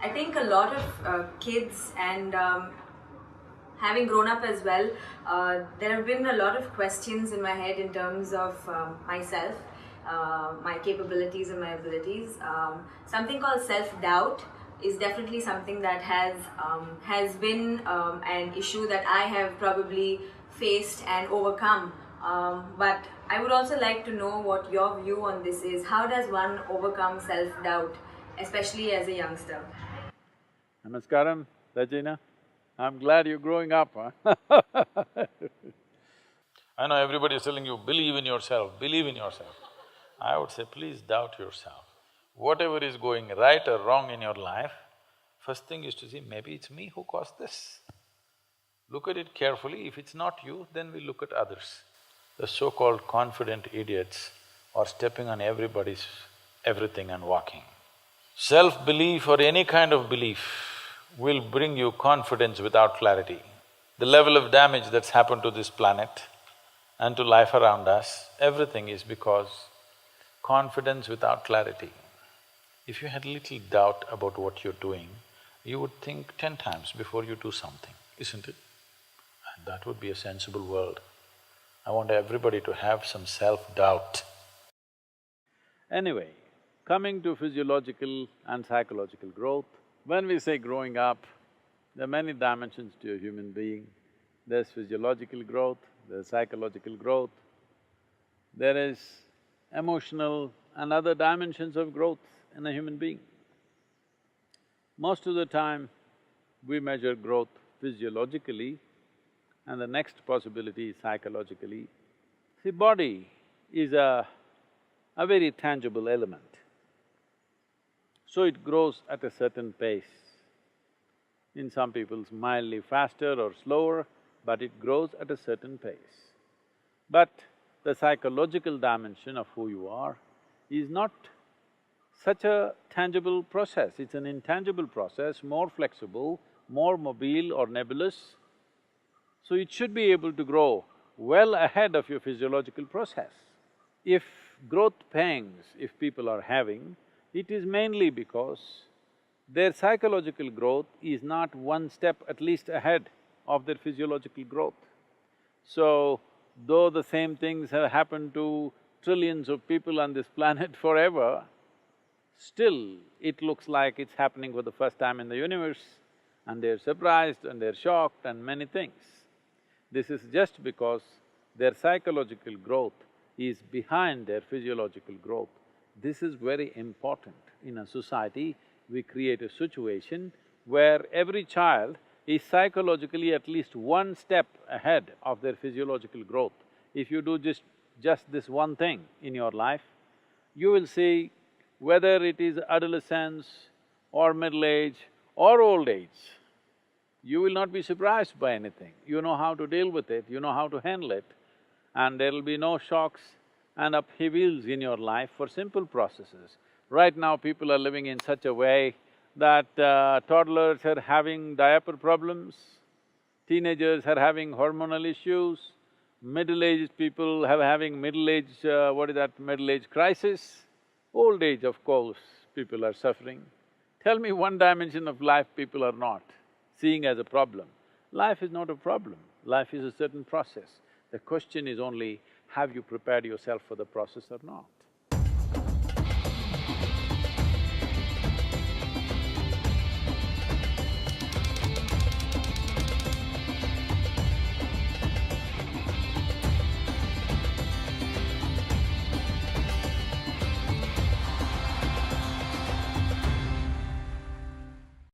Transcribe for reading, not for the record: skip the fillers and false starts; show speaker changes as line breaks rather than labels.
I think a lot of kids and having grown up as well, there have been a lot of questions in my head in terms of myself, my capabilities and my abilities. Something called self-doubt is definitely something that has been an issue that I have probably faced and overcome. But I would also like to know what your view on this is. How does one overcome self-doubt, especially as a youngster?
Namaskaram, Regina. I'm glad you're growing up, huh? I know everybody is telling you, believe in yourself, believe in yourself. I would say, please doubt yourself. Whatever is going right or wrong in your life, first thing is to see, maybe it's me who caused this. Look at it carefully, if it's not you, then we look at others. The so-called confident idiots are stepping on everybody's everything and walking. Self-belief or any kind of belief will bring you confidence without clarity. The level of damage that's happened to this planet and to life around us, everything is because confidence without clarity. If you had little doubt about what you're doing, you would think 10 times before you do something, isn't it? And that would be a sensible world. I want everybody to have some self-doubt. Anyway, coming to physiological and psychological growth, when we say growing up, there are many dimensions to a human being. There's physiological growth, there's psychological growth, there is emotional and other dimensions of growth in a human being. Most of the time, we measure growth physiologically and the next possibility is psychologically. See, body is a very tangible element. So it grows at a certain pace. In some people's mildly faster or slower, but it grows at a certain pace. But the psychological dimension of who you are is not such a tangible process, it's an intangible process, more flexible, more mobile or nebulous. So it should be able to grow well ahead of your physiological process. If growth pangs, if people are having, it is mainly because their psychological growth is not one step at least ahead of their physiological growth. So, though the same things have happened to trillions of people on this planet forever, still it looks like it's happening for the first time in the universe and they're surprised and they're shocked and many things. This is just because their psychological growth is behind their physiological growth. This is very important. In a society, we create a situation where every child is psychologically at least one step ahead of their physiological growth. If you do just this one thing in your life, you will see whether it is adolescence or middle age or old age, you will not be surprised by anything. You know how to deal with it, you know how to handle it, and there'll be no shocks and upheavals in your life for simple processes. Right now, people are living in such a way that toddlers are having diaper problems, teenagers are having hormonal issues, middle-aged people are having middle-age crisis. Old age, of course, people are suffering. Tell me one dimension of life people are not seeing as a problem. Life is not a problem, life is a certain process. The question is only, have you prepared yourself for the process or not?